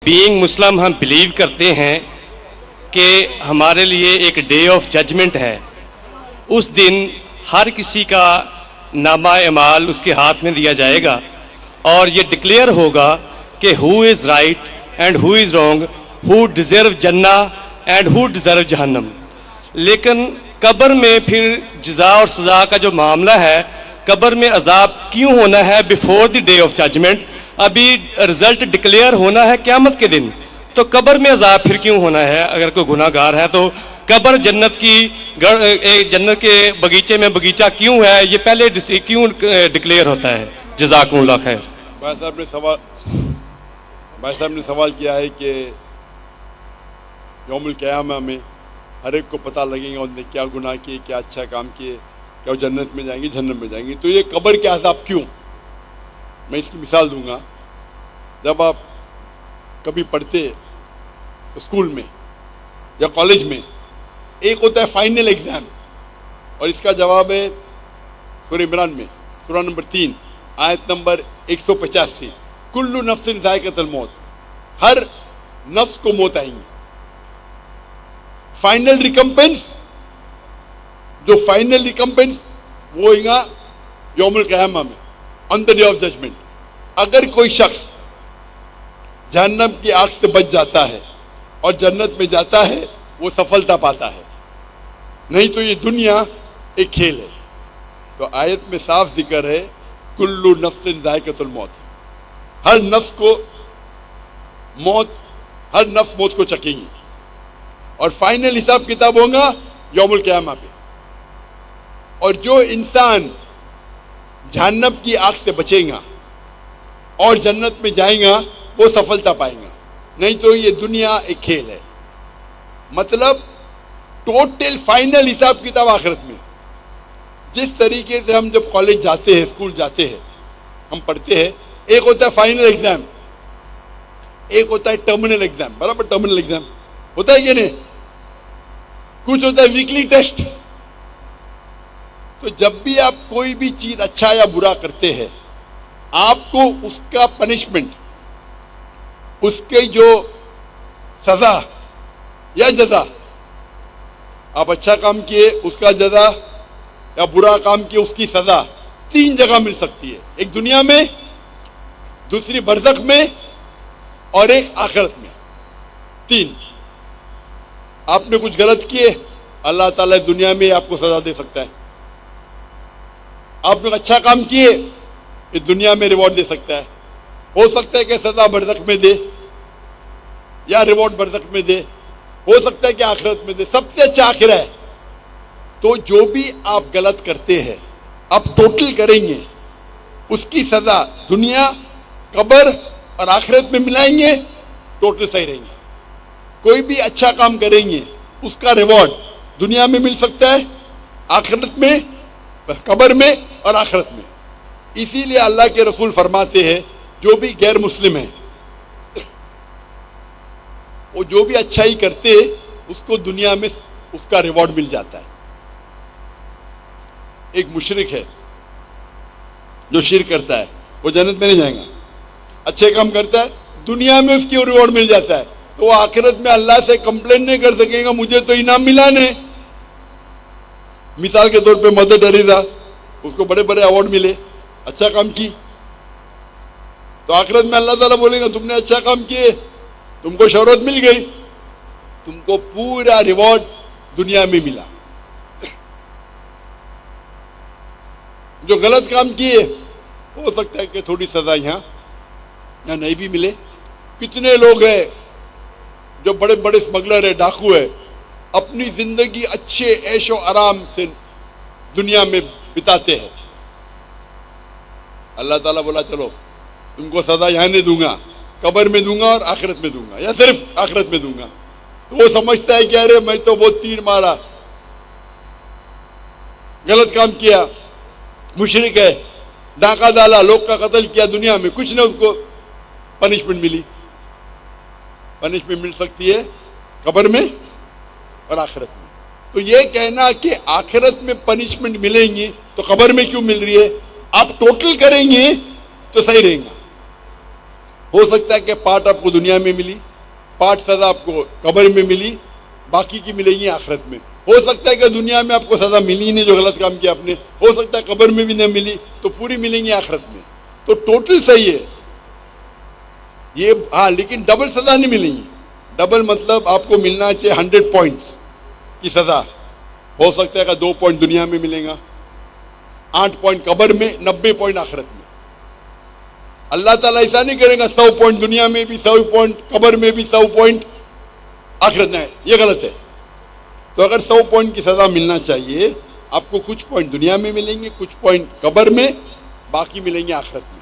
Being مسلم ہم blue کرتے ہیں کہ ہمارے لیے ایک ڈے آف ججمنٹ ہے. اس دن ہر کسی کا نامہ اعمال اس کے ہاتھ میں دیا جائے گا اور یہ ڈکلیئر ہوگا کہ who is right and who is wrong, who deserve جنہ اینڈ ہو ڈیزرو جہنم. لیکن قبر میں پھر جزا اور سزا کا جو معاملہ ہے، قبر میں عذاب کیوں ہونا ہے before the day of judgement? ابھی رزلٹ ڈکلیئر ہونا ہے قیامت کے دن، تو قبر میں عذاب پھر کیوں ہونا ہے؟ اگر کوئی گناہ گار ہے تو قبر جنت کے بغیچے میں بغیچہ کیوں ہے؟ یہ پہلے کیوں ڈکلیئر ہوتا ہے؟ جزاکم اللہ خیر. بھائی صاحب نے سوال کیا ہے کہ یوم القیامہ میں ہر ایک کو پتہ لگے گا انہوں نے کیا گناہ کیے، کیا اچھا کام کیے، کیا وہ جنت میں جائیں گے جہنم میں جائیں گے. تو یہ قبر کے عذاب کیوں؟ میں اس کی مثال دوں گا. جب آپ کبھی پڑھتے اسکول میں یا کالج میں، ایک ہوتا ہے فائنل ایگزام، اور اس کا جواب ہے سورہ عمران میں سورہ نمبر 3 آیت نمبر 185، کل نفس ذائقۃ الموت، ہر نفس کو موت آئیں گی. فائنل ریکمپنس، جو فائنل ریکمپنس وہ ہوئے گا یوم القیامہ میں، آن دا ڈے آف ججمنٹ. اگر کوئی شخص جہنم کی آگ سے بچ جاتا ہے اور جنت میں جاتا ہے، وہ سفلتا پاتا ہے، نہیں تو یہ دنیا ایک کھیل ہے. تو آیت میں صاف ذکر ہے کل نفس ذائقۃ الموت، ہر نفس کو ہر نفس موت کو چکیں گی، اور فائنل حساب کتاب ہوگا یوم القیامہ پہ. اور جو انسان جہنم کی آگ سے بچے گا اور جنت میں جائے گا وہ سفلتا پائے گا، نہیں تو یہ دنیا ایک کھیل ہے. مطلب ٹوٹل فائنل حساب کتاب آخرت میں. جس طریقے سے ہم جب کالج جاتے ہیں، اسکول جاتے ہیں، ہم پڑھتے ہیں، ایک ہوتا ہے فائنل ایگزام، ایک ہوتا ہے ٹرمینل ایگزام. برابر ٹرمینل ایگزام ہوتا ہے کہ نہیں؟ کچھ ہوتا ہے ویکلی ٹیسٹ. تو جب بھی آپ کوئی بھی چیز اچھا یا برا کرتے ہیں، آپ کو اس کا پنشمنٹ، اس کی جو سزا یا جزا، آپ اچھا کام کیے اس کا جزا یا برا کام کیے اس کی سزا 3 جگہ مل سکتی ہے. ایک دنیا میں، دوسری برزخ میں، اور ایک آخرت میں. 3. آپ نے کچھ غلط کیے، اللہ تعالیٰ دنیا میں آپ کو سزا دے سکتا ہے. آپ نے اچھا کام کیے، یہ دنیا میں ریوارڈ دے سکتا ہے. ہو سکتا ہے کہ سزا برزخ میں دے یا ریوارڈ برزخ میں دے، ہو سکتا ہے کہ آخرت میں دے. سب سے اچھا آخرہ ہے. تو جو بھی آپ غلط کرتے ہیں، آپ ٹوٹل کریں گے، اس کی سزا دنیا، قبر اور آخرت میں ملائیں گے، ٹوٹل صحیح رہیں گے. کوئی بھی اچھا کام کریں گے، اس کا ریوارڈ دنیا میں مل سکتا ہے، آخرت میں، قبر میں اور آخرت میں. اسی لیے اللہ کے رسول فرماتے ہیں جو بھی غیر مسلم ہیں، وہ جو بھی اچھائی کرتے اس کو دنیا میں اس کا ریوارڈ مل جاتا ہے. ایک مشرک ہے جو شرک کرتا ہے، وہ جنت میں نہیں جائے گا. اچھے کام کرتا ہے، دنیا میں اس کی ریوارڈ مل جاتا ہے، تو وہ آخرت میں اللہ سے کمپلین نہیں کر سکے گا مجھے تو انعام ملا نہیں. مثال کے طور پہ مدر ٹریسا، اس کو بڑے بڑے ایوارڈ ملے، اچھا کام کی. تو آخرت میں اللہ تعالیٰ بولے گا تم نے اچھا کام کیے، تم کو شہرت مل گئی، تم کو پورا ریوارڈ دنیا میں ملا. جو غلط کام کیے ہو سکتا ہے کہ تھوڑی سزا یہاں نہیں بھی ملے. کتنے لوگ ہیں جو بڑے بڑے اسمگلر ہیں، ڈاکو ہے، اپنی زندگی اچھے عیش و آرام سے دنیا میں بتاتے ہیں. اللہ تعالیٰ بولا چلو تم کو سزا یہاں نہیں دوں گا، قبر میں دوں گا اور آخرت میں دوں گا، یا صرف آخرت میں دوں گا. تو وہ سمجھتا ہے کہ ارے میں تو بہت تیر مارا، غلط کام کیا، مشرک ہے، ڈاکہ ڈالا، لوگ کا قتل کیا، دنیا میں کچھ نہ اس کو پنشمنٹ ملی. پنشمنٹ مل سکتی ہے قبر میں اور آخرت میں. تو یہ کہنا کہ آخرت میں پنشمنٹ ملیں گی تو قبر میں کیوں مل رہی ہے، آپ ٹوٹل کریں گے تو صحیح رہیں گا. ہو سکتا ہے کہ پارٹ آپ کو دنیا میں ملی، پارٹ سزا آپ کو قبر میں ملی، باقی کی ملے گی آخرت میں. ہو سکتا ہے کہ دنیا میں آپ کو سزا ملی نہیں جو غلط کام کیا آپ نے، ہو سکتا ہے قبر میں بھی نہ ملی تو پوری ملیں گی آخرت میں. تو ٹوٹل صحیح ہے یہ. ہاں لیکن ڈبل سزا نہیں ملیں گی. ڈبل مطلب آپ کو ملنا چاہیے 100 پوائنٹس کی سزا. ہو سکتا ہے کہ 2 پوائنٹ دنیا میں ملے گا، 8 پوائنٹ قبر میں، 90 پوائنٹ آخرت میں. اللہ تعالیٰ ایسا نہیں کرے گا 100 پوائنٹ دنیا میں بھی، 100 پوائنٹ قبر میں بھی، 100 پوائنٹ آخرت میں. یہ غلط ہے. تو اگر 100 پوائنٹ کی سزا ملنا چاہیے آپ کو کچھ پوائنٹ دنیا میں ملیں گے، کچھ پوائنٹ قبر میں، باقی ملیں گے آخرت میں.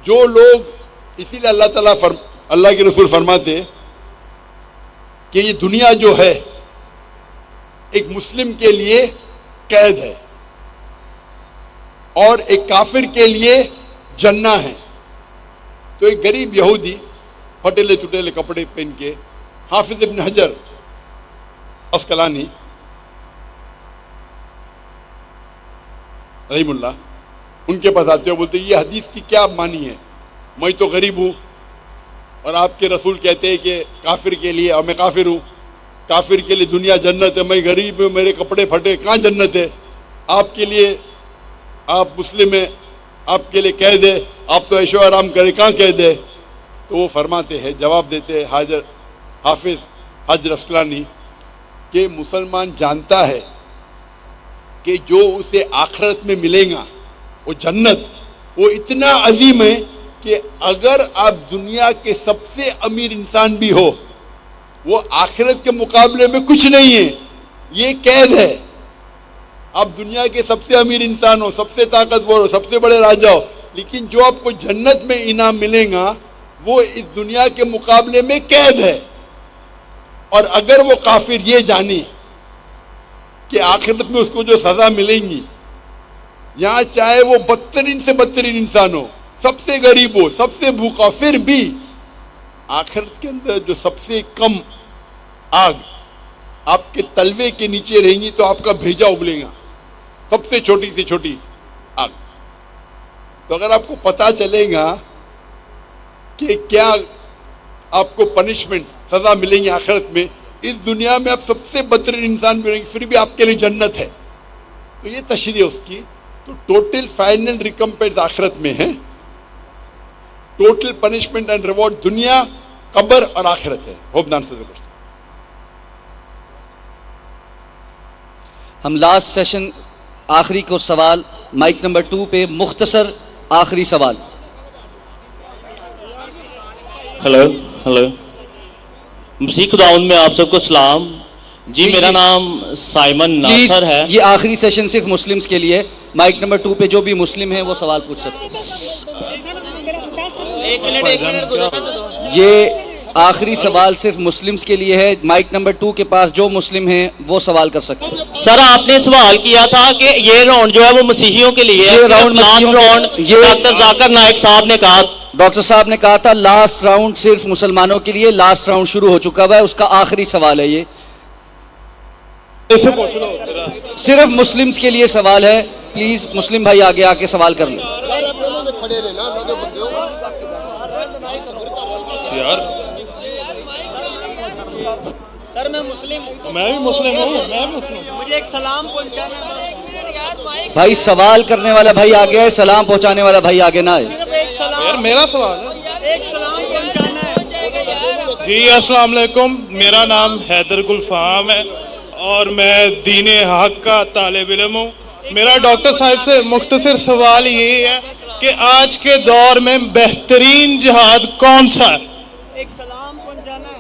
جو لوگ، اسی لیے اللہ تعالیٰ اللہ کے رسول فرماتے کہ یہ دنیا جو ہے ایک مسلم کے لیے قید ہے اور ایک کافر کے لیے جنہ ہے. تو ایک غریب یہودی پھٹیلے چٹیلے کپڑے پہن کے حافظ ابن حجر اسقلانی رحم اللہ ان کے پاس آتے ہیں، بولتے یہ حدیث کی کیا معنی ہے؟ میں تو غریب ہوں اور آپ کے رسول کہتے ہیں کہ کافر کے لیے، اور میں کافر ہوں، کافر کے لیے دنیا جنت ہے، میں غریب ہوں، میرے کپڑے پھٹے، کہاں جنت ہے؟ آپ کے لیے، آپ مسلم ہیں، آپ کے لیے قید ہے، آپ تو عیش و آرام کریں، کہاں قید ہے؟ تو وہ فرماتے ہیں، جواب دیتے ہیں حافظ حجر اسقلانی کہ مسلمان جانتا ہے کہ جو اسے آخرت میں ملے گا وہ جنت، وہ اتنا عظیم ہے کہ اگر آپ دنیا کے سب سے امیر انسان بھی ہو وہ آخرت کے مقابلے میں کچھ نہیں ہے. یہ قید ہے. آپ دنیا کے سب سے امیر انسان ہو، سب سے طاقتور ہو، سب سے بڑے راجا ہو، لیکن جو آپ کو جنت میں انعام ملے گا وہ اس دنیا کے مقابلے میں قید ہے. اور اگر وہ کافر یہ جانے کہ آخرت میں اس کو جو سزا ملیں گی، یہاں چاہے وہ بدترین سے بدترین انسان ہو، سب سے غریب ہو، سب سے بھوکا، پھر بھی آخرت کے اندر جو سب سے کم آگ آپ کے تلوے کے نیچے رہیں گی تو آپ کا بھیجا ابلے گا، سب سے چھوٹی سے چھوٹی آگ. تو اگر آپ کو پتا چلے گا کہ کیا آپ کو پنشمنٹ، سزا ملیں گی آخرت میں، اس دنیا میں آپ سب سے بدترین انسان بھی رہیں گے پھر بھی آپ کے لیے جنت ہے، تو یہ تشریح اس کی. تو ٹوٹل فائنل ریکمپنس آخرت میں ہے. ٹوٹل پنشمنٹ اینڈ ریوارڈ دنیا، قبر اور آخرت ہے. ہوپ دان سے ہم لاسٹ سیشن آخری کو سوال مائک نمبر 2 پہ مختصر آخری سوال. ہلو مسیح خداوند میں آپ سب کو سلام. جی میرا نام سائمن پلیز ناصر ہے. یہ آخری سیشن صرف مسلمز کے لیے. مائک نمبر 2 پہ جو بھی مسلم ہیں وہ سوال پوچھ سکتے ہیں. یہ آخری سوال صرف مسلمز کے لیے ہے. مائک نمبر 2 کے پاس جو مسلم ہیں وہ سوال کر سکتے ہیں. سر آپ نے سوال کیا تھا کہ یہ راؤنڈ جو ہے وہ مسیحیوں کے لیے ہے. یہ راؤنڈ لاسٹ مسیحیوں راؤنڈ یہ ڈاکٹر ذاکر نائک صاحب نے کہا، ڈاکٹر صاحب نے کہا تھا لاسٹ راؤنڈ صرف مسلمانوں کے لیے. لاسٹ راؤنڈ شروع ہو چکا ہوا ہے، اس کا آخری سوال ہے. یہ صرف مسلمز کے لیے سوال ہے. پلیز مسلم بھائی آگے آ کے سوال کر لیں. سر میں مسلم ہوں. میں بھی مسلم ہوں. مجھے ایک سلام پہنچانا ہے. بھائی سوال کرنے والا بھائی آگے ہے، سلام پہنچانے والا بھائی آگے نہ آئے. ایک سلام، یار میرا سوال ہے. ایک سلام پہنچانا ہے. جی السلام علیکم، میرا نام حیدر گلفام ہے اور میں دین حق کا طالب علم ہوں. میرا ڈاکٹر صاحب سے مختصر سوال یہ ہے کہ آج کے دور میں بہترین جہاد کون سا ہے؟ ایک سلام پہنچانا ہے.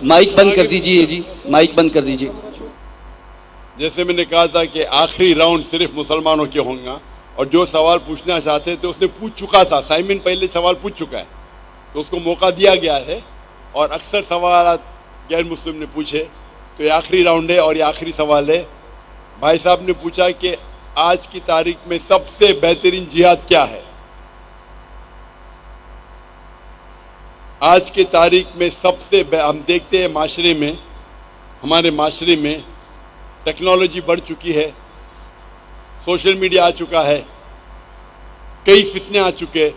مائک بند کر دیجئے. جی مائک بند کر دیجئے. جیسے میں نے کہا تھا کہ آخری راؤنڈ صرف مسلمانوں کے ہوں گا، اور جو سوال پوچھنا چاہتے تھے اس نے پوچھ چکا تھا. سائمن پہلے سوال پوچھ چکا ہے تو اس کو موقع دیا گیا ہے، اور اکثر سوالات غیر مسلم نے پوچھے. تو یہ آخری راؤنڈ ہے اور یہ آخری سوال ہے. بھائی صاحب نے پوچھا کہ آج کی تاریخ میں سب سے بہترین جہاد کیا ہے. آج کی تاریخ میں سب سے ہم دیکھتے ہیں معاشرے میں، ہمارے معاشرے میں ٹیکنالوجی بڑھ چکی ہے، سوشل میڈیا آ چکا ہے، کئی فتنے آ چکے.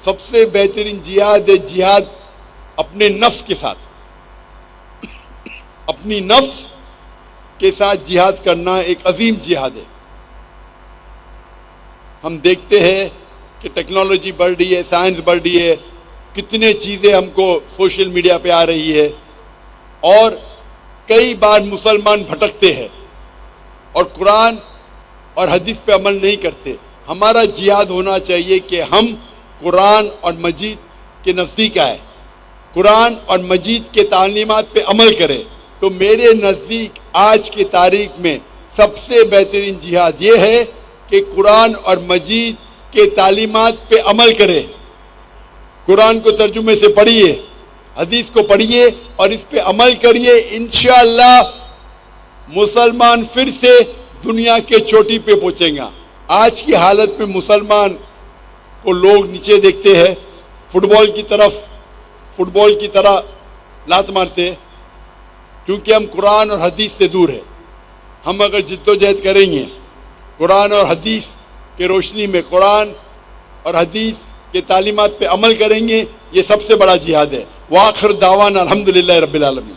سب سے بہترین جہاد ہے جہاد اپنے نفس کے ساتھ. اپنی نفس کے ساتھ جہاد کرنا ایک عظیم جہاد ہے. ہم دیکھتے ہیں کہ ٹیکنالوجی بڑھ رہی ہے, سائنس بڑھ رہی ہے, کتنے چیزیں ہم کو سوشل میڈیا پہ آ رہی ہے, اور کئی بار مسلمان بھٹکتے ہیں اور قرآن اور حدیث پہ عمل نہیں کرتے. ہمارا جہاد ہونا چاہیے کہ ہم قرآن اور مجید کے نزدیک آئے, قرآن اور مجید کے تعلیمات پہ عمل کرے. تو میرے نزدیک آج کی تاریخ میں سب سے بہترین جہاد یہ ہے کہ قرآن اور مجید کے تعلیمات پہ عمل کرے. قرآن کو ترجمے سے پڑھیے, حدیث کو پڑھیے اور اس پہ عمل کریے. انشاءاللہ مسلمان پھر سے دنیا کے چوٹی پہ پہنچیں گا. آج کی حالت میں مسلمان کو لوگ نیچے دیکھتے ہیں, فٹ بال کی طرح لات مارتے ہیں, کیونکہ ہم قرآن اور حدیث سے دور ہیں. ہم اگر جد و جہد کریں گے, قرآن اور حدیث کے روشنی میں قرآن اور حدیث کے تعلیمات پہ عمل کریں گے, یہ سب سے بڑا جہاد ہے. وآخر دعوانا الحمدللہ رب العالمین.